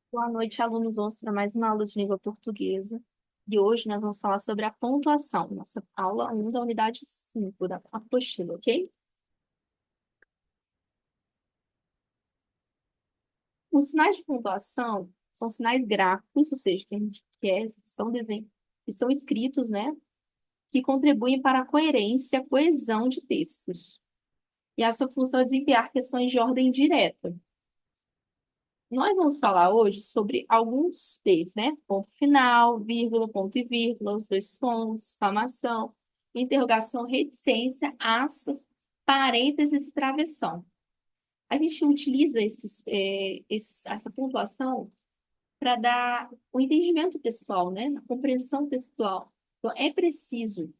Boa noite, alunos 11, para mais uma aula de língua portuguesa. E hoje nós vamos falar sobre a pontuação, nossa aula 1 da unidade 5 da apostila, ok? Os sinais de pontuação são sinais gráficos, ou seja, que a gente quer, são desenhos, que são escritos, né? Que contribuem para a coerência, coesão de textos. E essa função é desempenhar questões de ordem direta. Nós vamos falar hoje sobre alguns deles, né? Ponto final, vírgula, ponto e vírgula, os dois pontos, exclamação, interrogação, reticência, aspas, parênteses e travessão. A gente utiliza essa pontuação para dar o entendimento textual, né? A compreensão textual. Então, é preciso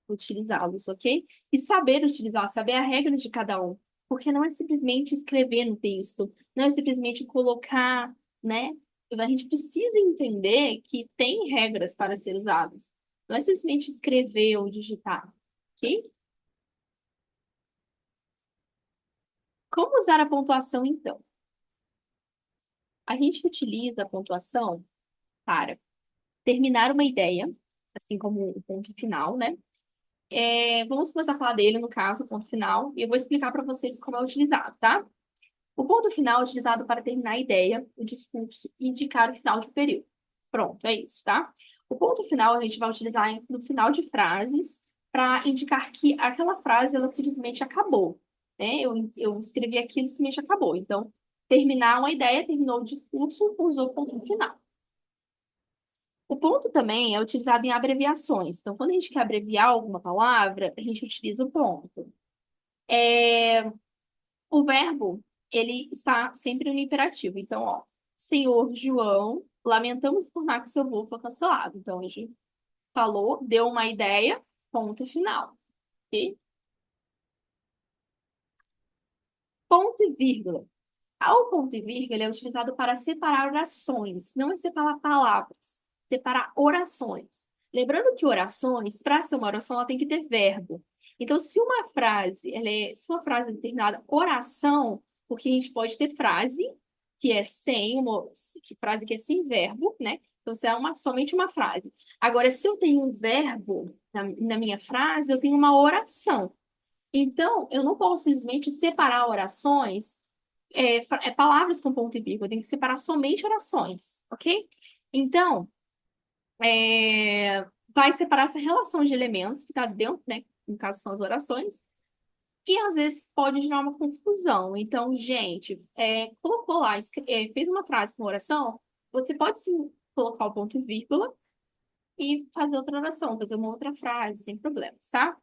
utilizá-los, ok? E saber utilizar, saber a regra de cada um. Porque não é simplesmente escrever no texto, não é simplesmente colocar, né? A gente precisa entender que tem regras para ser usadas. Não é simplesmente escrever ou digitar, ok? Como usar a pontuação, então? A gente utiliza a pontuação para terminar uma ideia, assim como o ponto final, né? Vamos começar a falar dele, no caso, ponto final, e eu vou explicar para vocês como é utilizado, tá? O ponto final é utilizado para terminar a ideia, o discurso e indicar o final de um período. Pronto, é isso, tá? O ponto final a gente vai utilizar no final de frases para indicar que aquela frase ela simplesmente acabou, né? Eu escrevi aquilo e simplesmente acabou. Então, terminar uma ideia, terminou o discurso, usou o ponto final. O ponto também é utilizado em abreviações. Então, quando a gente quer abreviar alguma palavra, a gente utiliza o ponto. É, O verbo, ele está sempre no imperativo. Então, ó, Senhor João, lamentamos informar que seu voo foi cancelado. Então, a gente falou, deu uma ideia, ponto final. Ok? Ponto e vírgula. O ponto e vírgula ele é utilizado para separar orações, não é separar palavras, separar orações. Lembrando que orações, para ser uma oração, ela tem que ter verbo. Então, se uma frase, se uma frase é determinada oração, porque a gente pode ter frase que é sem frase que é sem verbo, né? Então, se é somente uma frase. Agora, se eu tenho um verbo na minha frase, eu tenho uma oração. Então, eu não posso simplesmente separar orações, palavras com ponto e vírgula, eu tenho que separar somente orações, ok? Então, vai separar essa relação de elementos que está dentro, né? No caso, são as orações, e às vezes pode gerar uma confusão. Então, gente, colocou lá, fez uma frase com oração, você pode sim colocar o ponto e vírgula e fazer outra oração, fazer uma outra frase, sem problemas, tá?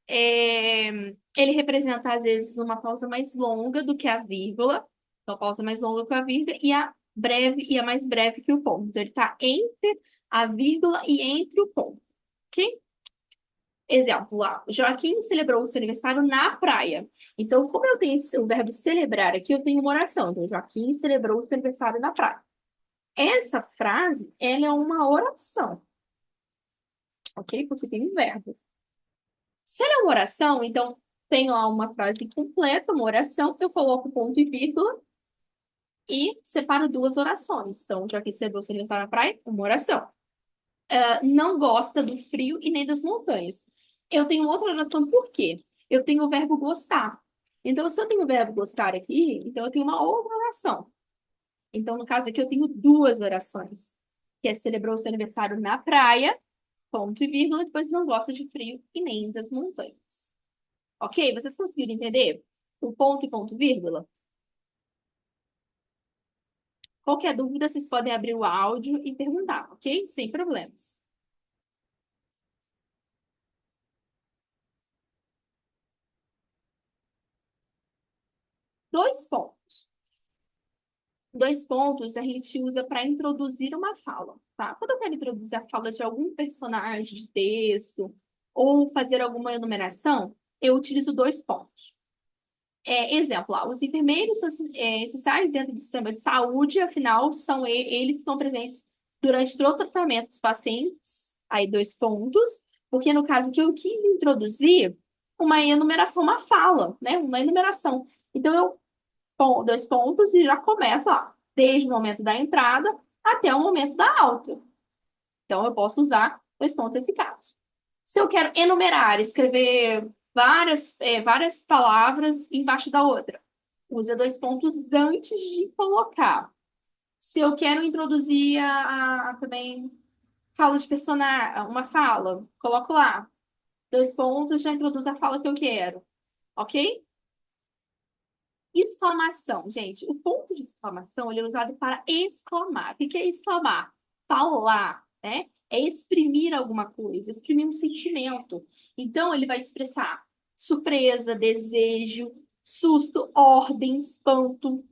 Ele representa, às vezes, uma pausa mais longa do que a vírgula. Então, a pausa mais longa que a vírgula e a breve e a mais breve que o ponto. Então, ele está entre a vírgula e entre o ponto. Ok? Exemplo lá. Joaquim celebrou o seu aniversário na praia. Então, como eu tenho o verbo celebrar aqui, eu tenho uma oração. Então, Joaquim celebrou o seu aniversário na praia. Essa frase, ela é uma oração. Ok? Porque tem um verbo. Se ela é uma oração, então tenho lá uma frase completa, uma oração, eu coloco ponto e vírgula e separo duas orações. Então, já que você é aniversário na praia, uma oração. Não gosta do frio e nem das montanhas. Eu tenho outra oração, por quê? Eu tenho o verbo gostar. Então, se eu tenho o verbo gostar aqui, então eu tenho uma outra oração. Então, no caso aqui, eu tenho duas orações. Que é celebrou seu aniversário na praia, ponto e vírgula, depois não gosta de frio e nem das montanhas. Ok? Vocês conseguiram entender? O ponto e ponto vírgula? Qualquer dúvida, vocês podem abrir o áudio e perguntar, ok? Sem problemas. Dois pontos. Dois pontos a gente usa para introduzir uma fala, tá? Quando eu quero introduzir a fala de algum personagem de texto ou fazer alguma enumeração, eu utilizo dois pontos. Exemplo, lá, os enfermeiros essenciais dentro do sistema de saúde, afinal, são eles que estão presentes durante todo o tratamento dos pacientes, aí dois pontos, porque no caso que eu quis introduzir uma enumeração, uma fala, né? Uma enumeração. Então, dois pontos e já começa lá. desde o momento da entrada até o momento da alta. Então, eu posso usar dois pontos nesse caso. Se eu quero enumerar, escrever várias palavras embaixo da outra, usa dois pontos antes de colocar. Se eu quero introduzir também fala de personagem, uma fala, coloco lá. Dois pontos, já introduz a fala que eu quero. Ok? Exclamação, gente. O ponto de exclamação ele é usado para exclamar. O que é exclamar? Falar, né? É exprimir alguma coisa, exprimir um sentimento. Então, ele vai expressar surpresa, desejo, susto, ordem, espanto.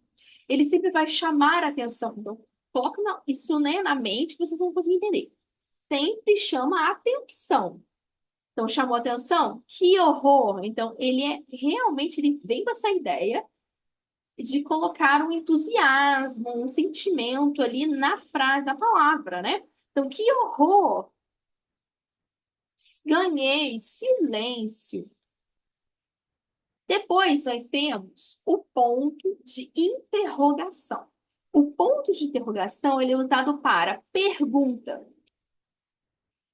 Ele sempre vai chamar a atenção. Então, coloca isso, né, na mente que vocês vão conseguir entender. Sempre chama a atenção. Então, chamou a atenção? Que horror! Então, ele vem com essa ideia de colocar um entusiasmo, um sentimento ali na frase, na palavra, né? Então, que horror! Ganhei silêncio. Depois nós temos o ponto de interrogação. O ponto de interrogação ele é usado para pergunta.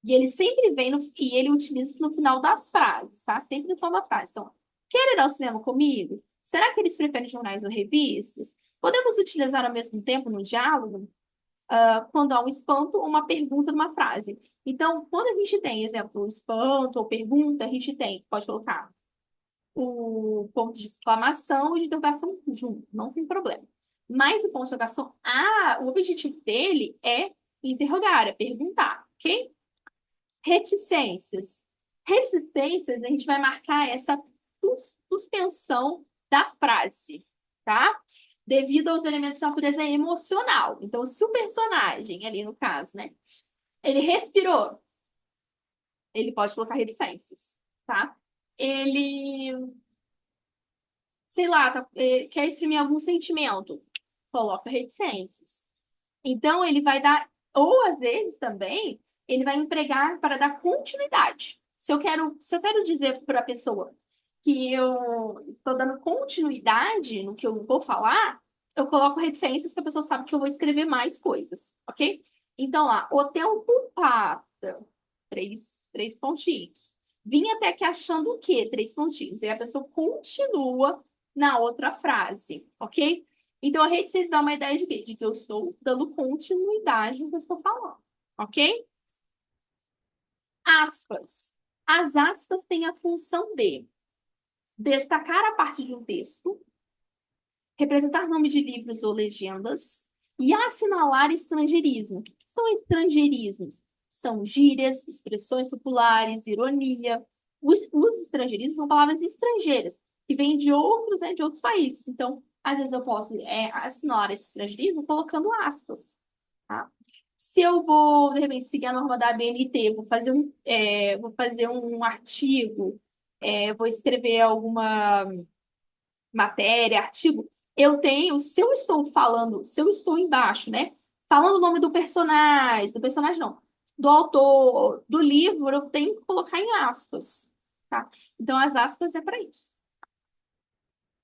E ele sempre vem e ele utiliza isso no final das frases, tá? Sempre no final da frase. Então, quer ir ao cinema comigo? Será que eles preferem jornais ou revistas? Podemos utilizar ao mesmo tempo no diálogo? Quando há um espanto ou uma pergunta numa frase. Então, quando a gente tem, exemplo, espanto ou pergunta, a gente tem, pode colocar o ponto de exclamação e de interrogação junto, não tem problema. Mas o ponto de interrogação, o objetivo dele é interrogar, é perguntar, ok? Reticências. Reticências, a gente vai marcar essa suspensão da frase, tá? Devido aos elementos de natureza emocional. Então, se o personagem, ali no caso, né, ele respirou, ele pode colocar reticências, tá? Ele, sei lá, quer exprimir algum sentimento, coloca reticências. Então, ele vai dar, ou às vezes também, ele vai empregar para dar continuidade. Se eu quero dizer para a pessoa que eu estou dando continuidade no que eu vou falar, eu coloco reticências que a pessoa sabe que eu vou escrever mais coisas, ok? Então lá, o tempo passa, três pontinhos. Vim até aqui achando o quê? Três pontinhos. E a pessoa continua na outra frase, ok? Então, a reticência dá uma ideia de quê? De que eu estou dando continuidade no que eu estou falando, ok? Aspas. As aspas têm a função de destacar a parte de um texto, representar nome de livros ou legendas e assinalar estrangeirismo. O que são estrangeirismos? São gírias, expressões populares, ironia. Os estrangeirismos são palavras estrangeiras, que vêm de outros, né, de outros países. Então, às vezes eu posso assinalar esse estrangeirismo colocando aspas, tá? Se eu vou, de repente, seguir a norma da ABNT, vou fazer um artigo, vou escrever alguma matéria, artigo, se eu estou embaixo, né? Falando o nome do personagem não, do autor, do livro, eu tenho que colocar em aspas, tá? Então, as aspas é para isso.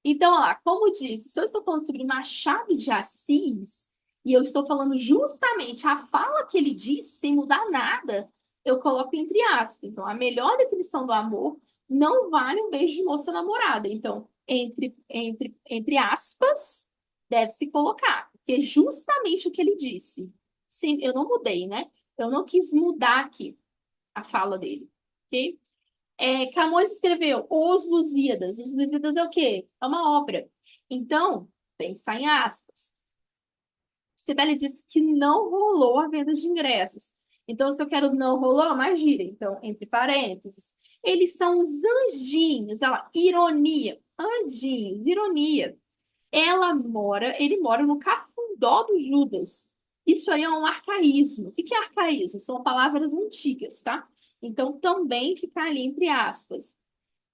Então, olha lá, como disse, se eu estou falando sobre Machado de Assis, e eu estou falando justamente a fala que ele disse, sem mudar nada, eu coloco entre aspas. Então, a melhor definição do amor não vale um beijo de moça namorada. Então, entre aspas, deve-se colocar, porque é justamente o que ele disse. Sim, eu não mudei, né? Eu não quis mudar aqui a fala dele, ok? Camões escreveu Os Lusíadas. Os Lusíadas é o quê? É uma obra. Então, tem que estar em aspas. Sibeli disse que não rolou a venda de ingressos. Então, se eu quero não rolou, mais gira. Então, entre parênteses. Eles são os anjinhos. Ela, ironia. Anjinhos, ironia. Ele mora no cafundó do Judas. Isso aí é um arcaísmo. O que é arcaísmo? São palavras antigas, tá? Então, também fica ali entre aspas.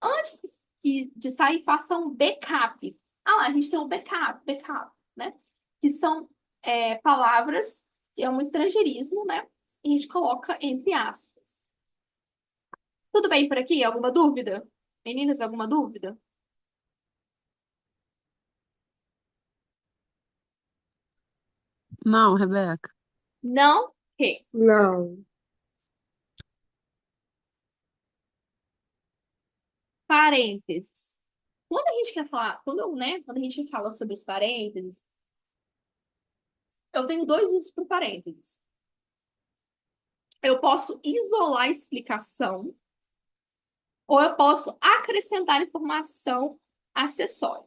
Antes de sair, faça um backup. Lá, a gente tem um backup, né? Que são palavras, que é um estrangeirismo, né? E a gente coloca entre aspas. Tudo bem por aqui? Alguma dúvida? Meninas, alguma dúvida? Não, Rebeca. Não que. Não. Parênteses. Quando a gente quer falar, quando a gente fala sobre os parênteses, eu tenho dois usos para parênteses. Eu posso isolar a explicação ou eu posso acrescentar informação acessória.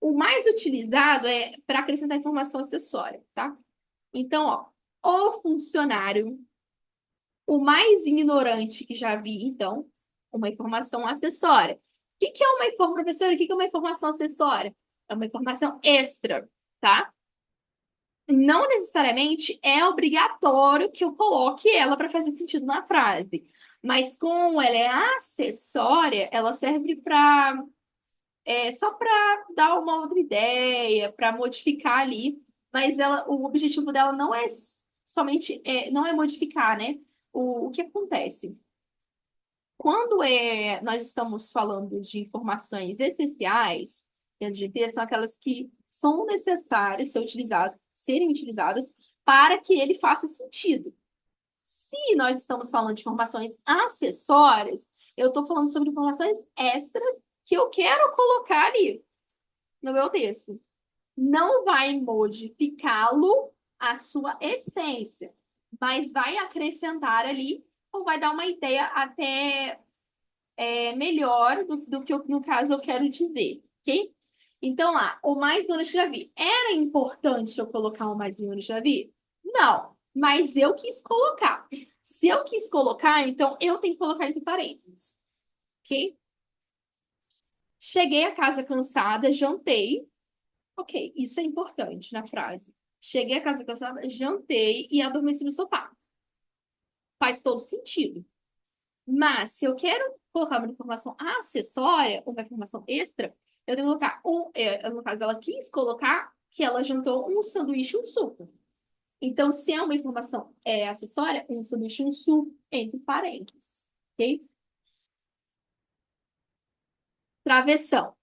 O mais utilizado é para acrescentar informação acessória, tá? Então, ó, o funcionário, o mais ignorante que já vi, então, uma informação acessória. O que é uma informação, professora? O que é uma informação acessória? É uma informação extra, tá? Não necessariamente é obrigatório que eu coloque ela para fazer sentido na frase. Mas como ela é acessória, ela serve para só para dar uma outra ideia, para modificar ali. Mas o objetivo dela não é somente não é modificar, né? O que acontece? Quando nós estamos falando de informações essenciais, dentro de texto, são aquelas que são necessárias serem utilizadas para que ele faça sentido. Se nós estamos falando de informações acessórias, eu estou falando sobre informações extras que eu quero colocar ali no meu texto. Não vai modificá-lo a sua essência, mas vai acrescentar ali ou vai dar uma ideia até melhor do que no caso eu quero dizer, ok? Então lá, o mais longe que já vi. Era importante eu colocar o mais longe que já vi? Não, mas eu quis colocar. Se eu quis colocar, então eu tenho que colocar entre parênteses, ok? Cheguei a casa cansada, jantei. Ok, isso é importante na frase. Cheguei a casa cansada, jantei e adormeci no sofá. Faz todo sentido. Mas, se eu quero colocar uma informação acessória, uma informação extra, eu tenho que colocar no caso, ela quis colocar que ela jantou um sanduíche e um suco. Então, se é uma informação acessória, um sanduíche e um suco, entre parênteses. Ok? Travessão.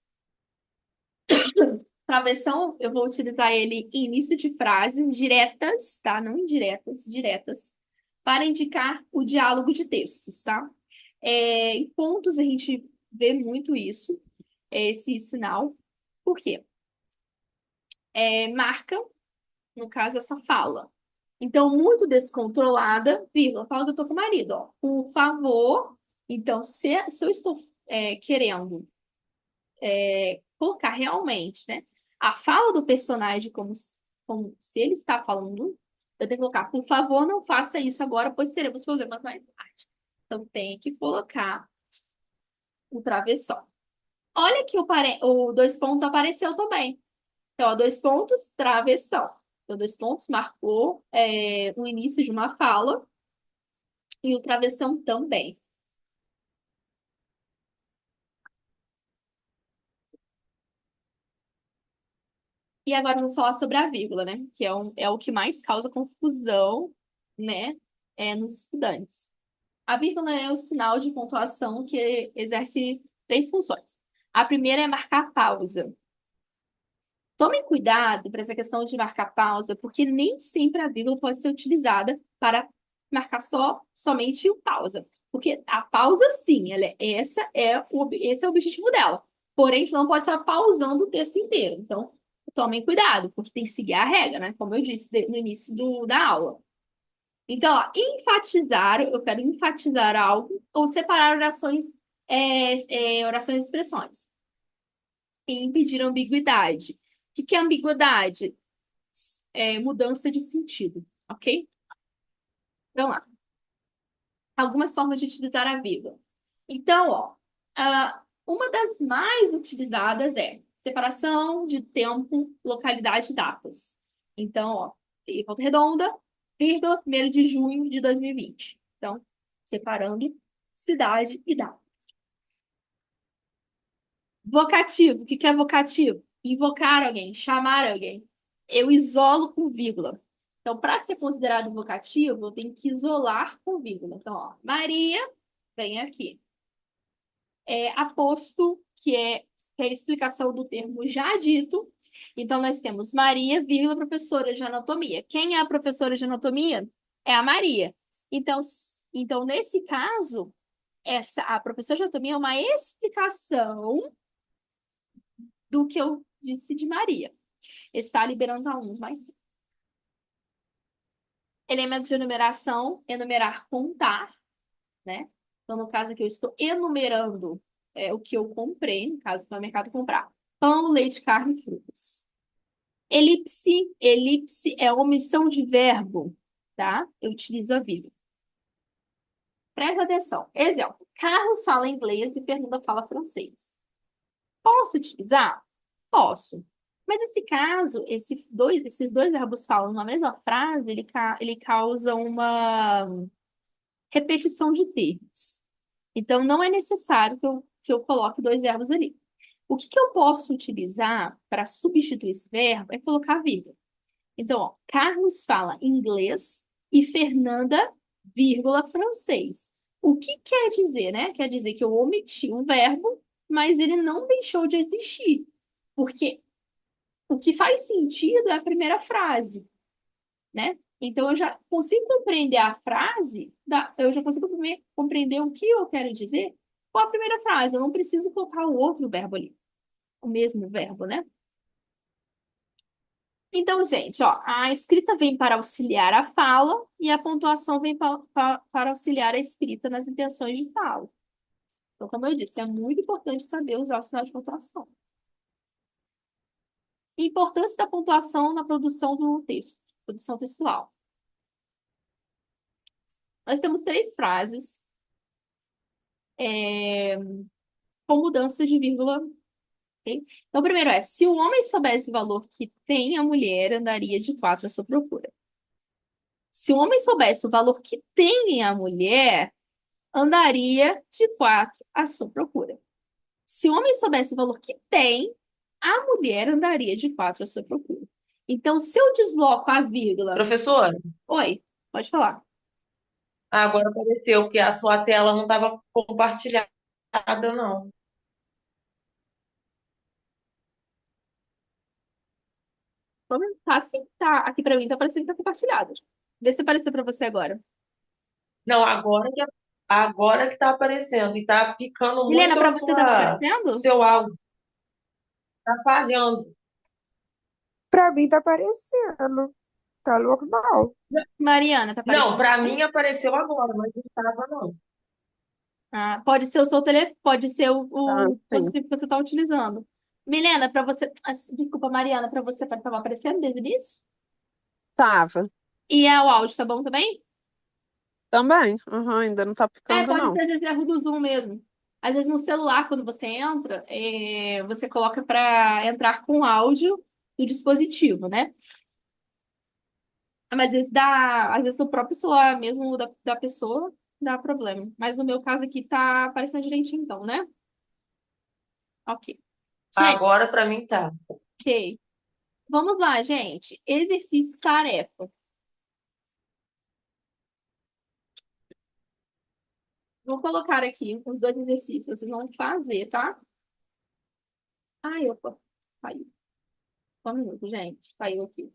Travessão, eu vou utilizar ele em início de frases diretas, tá? Não indiretas, diretas, para indicar o diálogo de textos, tá? Em pontos a gente vê muito isso, esse sinal. Por quê? Marca, no caso, essa fala. Então, muito descontrolada, vírgula, fala que eu tô com o marido, ó. Por favor. Então, se eu estou querendo colocar realmente, né, a fala do personagem como se ele está falando, eu tenho que colocar, por favor, não faça isso agora, pois teremos problemas mais tarde. Então, tem que colocar o travessão. Olha que o dois pontos apareceu também. Então, ó, dois pontos, travessão. Então, dois pontos marcou o início de uma fala e o travessão também. E agora vamos falar sobre a vírgula, né? Que é o que mais causa confusão, né? Nos estudantes. A vírgula é o sinal de pontuação que exerce três funções. A primeira é marcar pausa. Tomem cuidado para essa questão de marcar pausa, porque nem sempre a vírgula pode ser utilizada para marcar somente o pausa. Porque a pausa, sim, esse é o objetivo dela. Porém, você não pode estar pausando o texto inteiro. Então, tomem cuidado, porque tem que seguir a regra, né? Como eu disse no início da aula. Então, ó, enfatizar, eu quero enfatizar algo ou separar orações e expressões. E impedir a ambiguidade. O que é ambiguidade? Mudança de sentido, ok? Então lá, algumas formas de utilizar a vírgula. Então, ó, uma das mais utilizadas é separação de tempo, localidade e datas. Então, ó, e Volta Redonda, vírgula, 1º de junho de 2020. Então, separando cidade e data. Vocativo, o que é vocativo? Invocar alguém, chamar alguém. Eu isolo com vírgula. Então, para ser considerado vocativo, eu tenho que isolar com vírgula. Então, ó, Maria, vem aqui. Aposto, que é a explicação do termo já dito, Então, nós temos Maria, vírgula, professora de anatomia. Quem é a professora de anatomia? É a Maria. Então, então nesse caso, a professora de anatomia é uma explicação do que eu disse de Maria. Está liberando os alunos mais cedo. Elementos de enumeração, enumerar, contar, né? Então, no caso aqui, eu estou enumerando o que eu comprei, no caso, foi no mercado comprar. Pão, leite, carne e frutas. Elipse, elipse é omissão de verbo, tá? Eu utilizo a vírgula. Presta atenção. Exemplo. Carlos fala inglês e Fernanda fala francês. Posso utilizar? Posso. Mas esse caso, esses dois verbos falam na mesma frase, ele causa uma repetição de termos. Então, não é necessário que eu coloque dois verbos ali. O que eu posso utilizar para substituir esse verbo é colocar vírgula. Então, ó, Carlos fala inglês e Fernanda, vírgula, francês. O que quer dizer, né? Quer dizer que eu omiti o verbo, mas ele não deixou de existir. Porque o que faz sentido é a primeira frase, né? Então, eu já consigo compreender a frase, eu já consigo compreender o que eu quero dizer com a primeira frase. Eu não preciso colocar o outro verbo ali, o mesmo verbo, né? Então, gente, ó, a escrita vem para auxiliar a fala e a pontuação vem para auxiliar a escrita nas intenções de fala. Então, como eu disse, é muito importante saber usar o sinal de pontuação. Importância da pontuação na produção do texto, produção textual. Nós temos três frases com mudança de vírgula. Okay? Então, o primeiro é: se o homem soubesse o valor que tem a mulher, andaria de quatro à sua procura. Se o homem soubesse o valor que tem a mulher, andaria de quatro à sua procura. Se o homem soubesse o valor que tem, a mulher andaria de quatro à sua procura. Então, se eu desloco a vírgula. Professora, Oi, pode falar. agora apareceu, porque a sua tela não estava compartilhada, não. Tá sim, tá. Aqui pra mim tá parecendo que tá compartilhado. Vê se apareceu pra você agora. Não, agora que está aparecendo e está picando Milena, muito pra você tá o aparecendo? seu áudio, está falhando. Pra mim tá aparecendo. Tá normal. Mariana, tá Não, aparecendo para também? mim apareceu agora, mas não estava, não. Ah, pode ser o seu telefone, pode ser Ah, o sim. dispositivo que você tá utilizando. Milena, pra você. Desculpa, Mariana, pra você tava aparecendo desde o início? Tava. E o áudio tá bom também? Também. Uhum, ainda não tá picando, Pode não. ser às vezes erro do Zoom mesmo. Às vezes no celular, quando você entra, você coloca para entrar com áudio do dispositivo, né? Mas às vezes o próprio celular mesmo da pessoa dá problema. Mas no meu caso aqui tá aparecendo direitinho então, né? Ok. Gente, Agora para mim tá. ok. Vamos lá, gente. Exercício tarefa. Vou colocar aqui os dois exercícios, vocês vão fazer, tá? Ai, opa, saiu. Só um minuto, gente. Saiu aqui.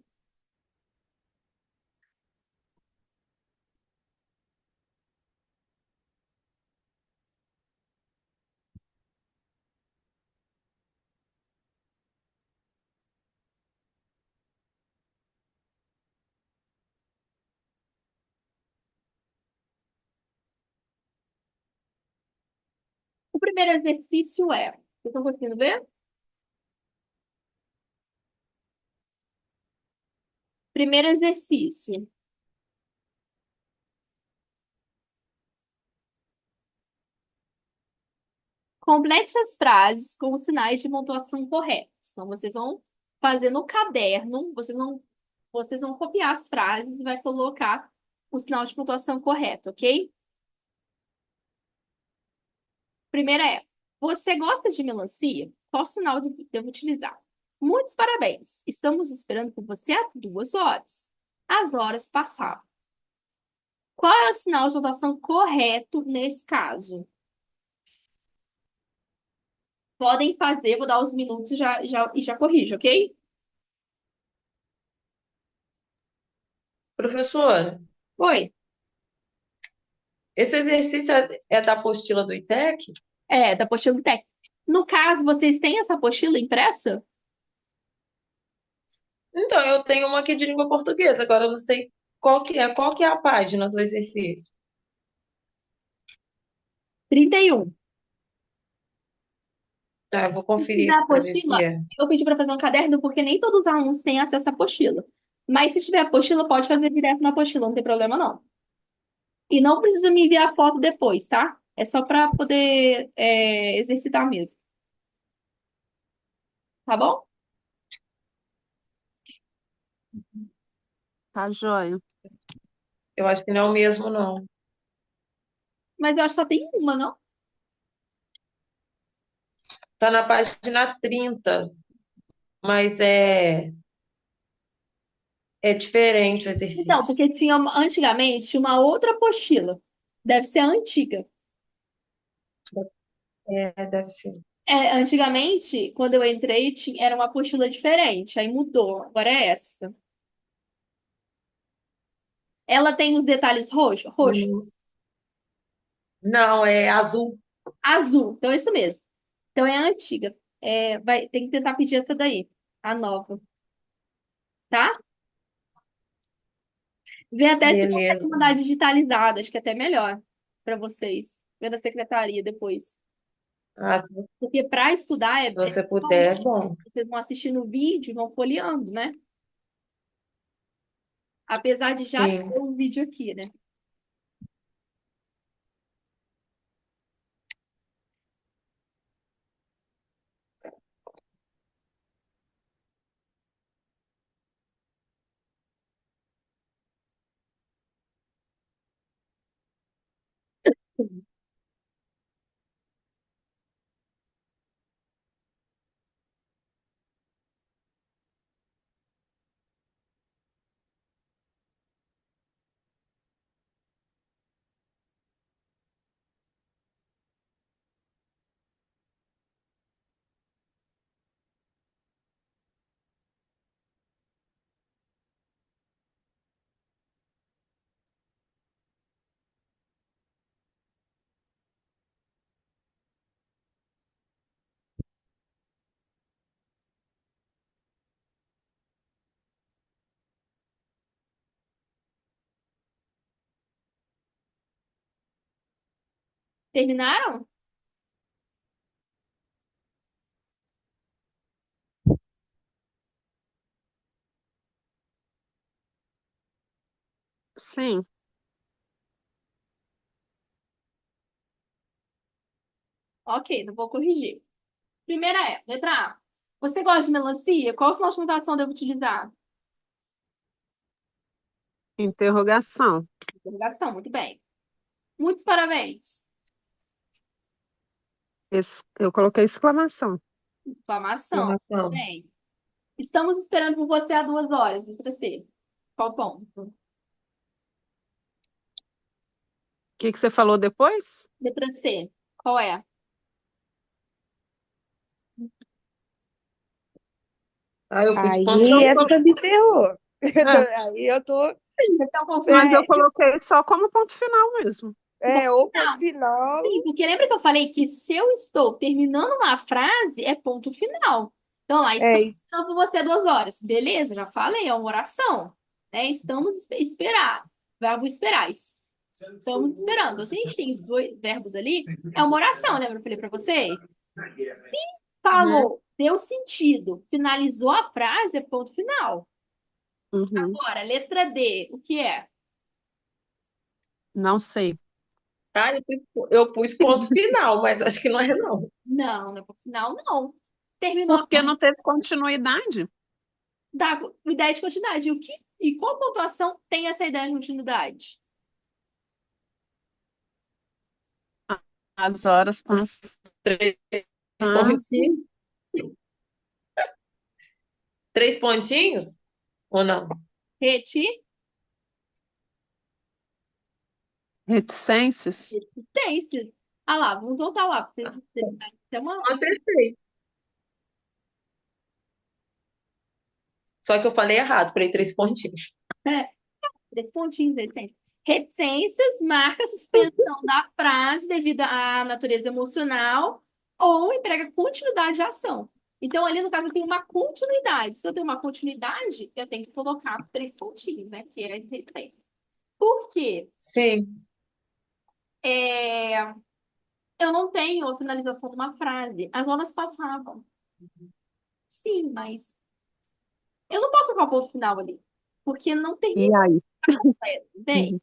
O primeiro exercício é. Vocês estão conseguindo ver? Primeiro exercício. Complete as frases com os sinais de pontuação corretos. Então, vocês vão fazer no caderno, vocês vão copiar as frases e vai colocar o sinal de pontuação correto, ok? Primeira é: você gosta de melancia? Qual sinal devo utilizar? Muitos parabéns! Estamos esperando por você há 2 horas. As horas passaram. Qual é o sinal de pontuação correto nesse caso? Podem fazer, vou dar os minutos e já corrijo, ok? Professora, Oi. esse exercício é da apostila do ITEC? É, da apostila do técnico. No caso, vocês têm essa apostila impressa? Então, eu tenho uma aqui de língua portuguesa, agora eu não sei qual que é a página do exercício. 31. Tá, eu vou Se conferir tiver aqui para ver se apostila, é. eu pedi para fazer um caderno porque nem todos os alunos têm acesso à apostila. Mas se tiver apostila, pode fazer direto na apostila, não tem problema não. E não precisa me enviar foto depois, tá? É só para poder exercitar mesmo. Tá bom? Tá joia. Eu acho que não é o mesmo, não. Mas eu acho que só tem uma, não? Tá na página 30, mas é diferente o Então, exercício. porque antigamente tinha uma outra apostila. Deve ser a antiga. É, deve ser. Antigamente, quando eu entrei, era uma apostila diferente. Aí mudou. Agora é essa. Ela tem os detalhes roxo, Hum. Não, é azul. azul. Então é isso mesmo. Então é a antiga. Tem que tentar pedir essa daí, a nova, tá? Vê até se consegue Beleza. mandar digitalizado, acho que é até melhor para vocês. Vê da secretaria depois. Ah, Porque para estudar se você puder, é bom. vocês vão assistindo o vídeo e vão folheando, né? Apesar de já Sim. ter o vídeo aqui, né? Terminaram? Sim, Ok, não vou corrigir. Primeira letra A. Você gosta de melancia? Qual sinal de notação devo utilizar? interrogação. Interrogação, muito bem. Muitos parabéns. Eu coloquei exclamação. Exclamação. Exclamação. Bem. Estamos esperando por você há 2 horas, letra C. Qual ponto? O que que você falou depois? Letra C. Qual é? Ah, eu pus ponto Mas Aí eu, final. colo- essa me ferrou. É, Aí eu tô. Então, É, confundindo. mas eu coloquei só como ponto final mesmo. ou ponto Não. final. Sim, porque lembra que eu falei que se eu estou terminando uma frase, é ponto final. Então, lá, É, estamos esperando por você há 2 horas. Beleza, já falei, é uma oração. Né? Estamos esperar. Verbo esperar. Estamos esperando. Se a gente tem os dois verbos ali, é uma oração, lembra que eu falei para vocês? Se uhum. falou, deu sentido, finalizou a frase, é ponto final. uhum, Agora, letra D, o que é? não sei. Ah, eu pus ponto final, mas acho que não é, não. Não, não é ponto final, não. Terminou a Porque frase, não teve continuidade. dá ideia de continuidade. E qual pontuação tem essa ideia de continuidade? As horas Os três passando. pontinhos. 3 pontinhos? Ou não? Reti, Reticências. resistência. Ah lá, vamos voltar lá, para vocês terem uma. Acertei. Só que eu falei errado, falei 3 pontinhos. Três pontinhos, reticências. Reticências marca a suspensão da frase devido à natureza emocional ou emprega continuidade de ação. Então, ali no caso, eu tenho uma continuidade. Se eu tenho uma continuidade, eu tenho que colocar três pontinhos, né? Que é reticência. Por quê? Sim. É, eu não tenho a finalização de uma frase. As horas passavam. Sim, mas eu não posso colocar o ponto final ali. Porque não E termina aí? completo, entende?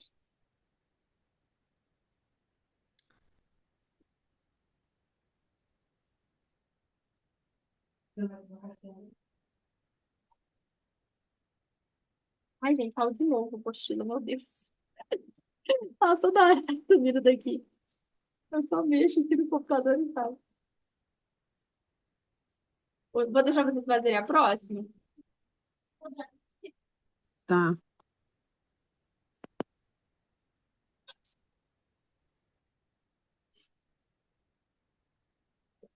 Uhum. Ai, gente, fala de novo, apostila, meu Deus. Passa da hora sumida daqui. Eu só mexo aqui no computador e tal. Vou deixar vocês fazerem a próxima. Tá.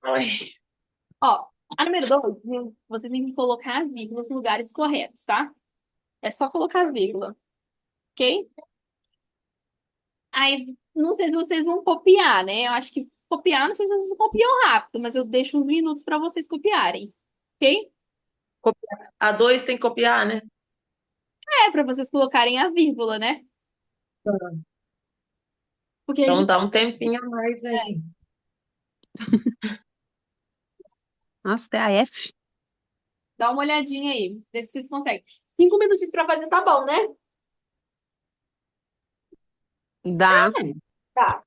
Ai, Ó, a número 2, vocês têm que colocar as vírgulas nos lugares corretos, tá? É só colocar vírgula, ok? Aí, não sei se vocês vão copiar, né? Eu acho que copiar, não sei se vocês copiam rápido, mas eu deixo uns minutos para vocês copiarem, ok? a dois tem que copiar, né? É, para vocês colocarem a vírgula, né? Porque Então eles... dá um tempinho a mais é, aí. Nossa, TAF. dá uma olhadinha aí, vê se vocês conseguem. 5 minutinhos para fazer, tá bom, né? Dá. Tá.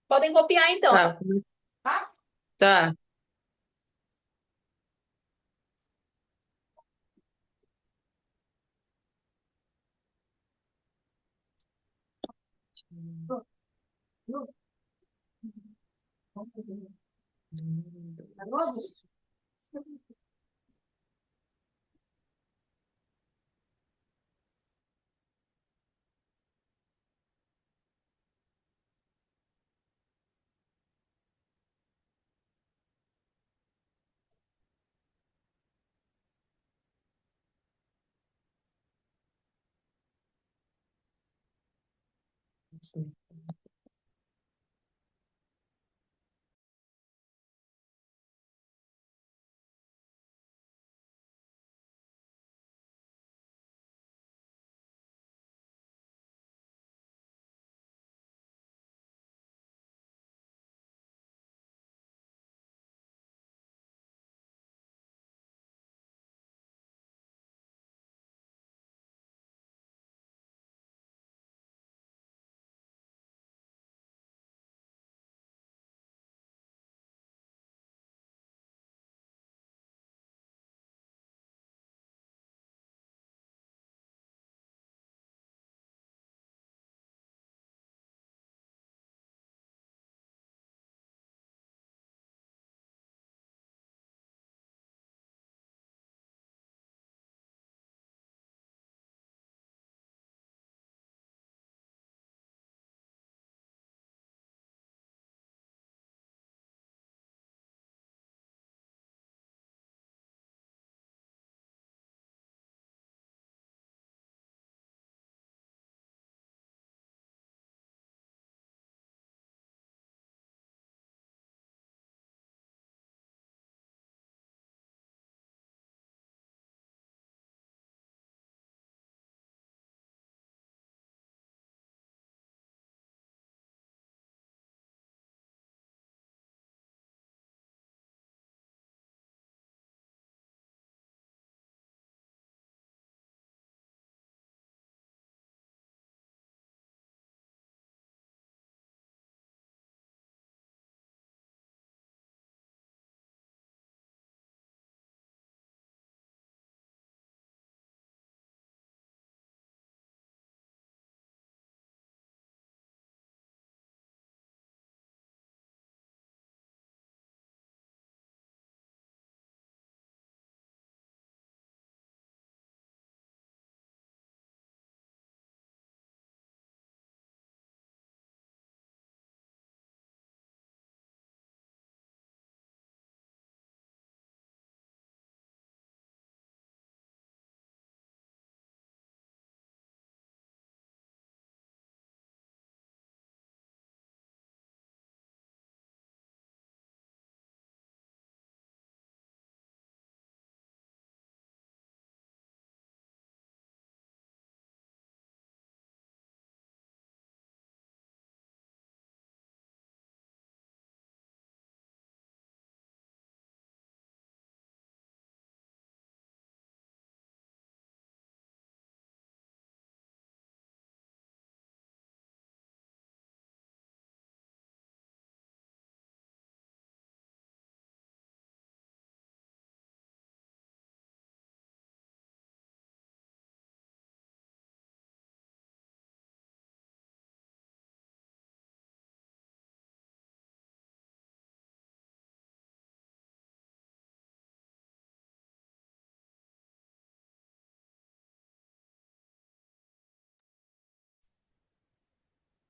Podem copiar então, Tá, tá? tá.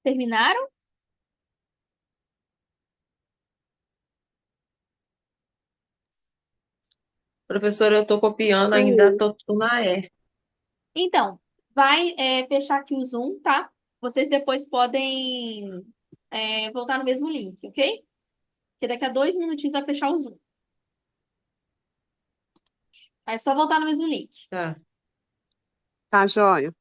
Terminaram? Professora, eu tô copiando, ainda Sim. tô na E. Então, vai fechar aqui o Zoom, tá? Vocês depois podem voltar no mesmo link, ok? Porque daqui a 2 minutinhos vai fechar o Zoom. É só voltar no mesmo link. Tá. Tá, joia.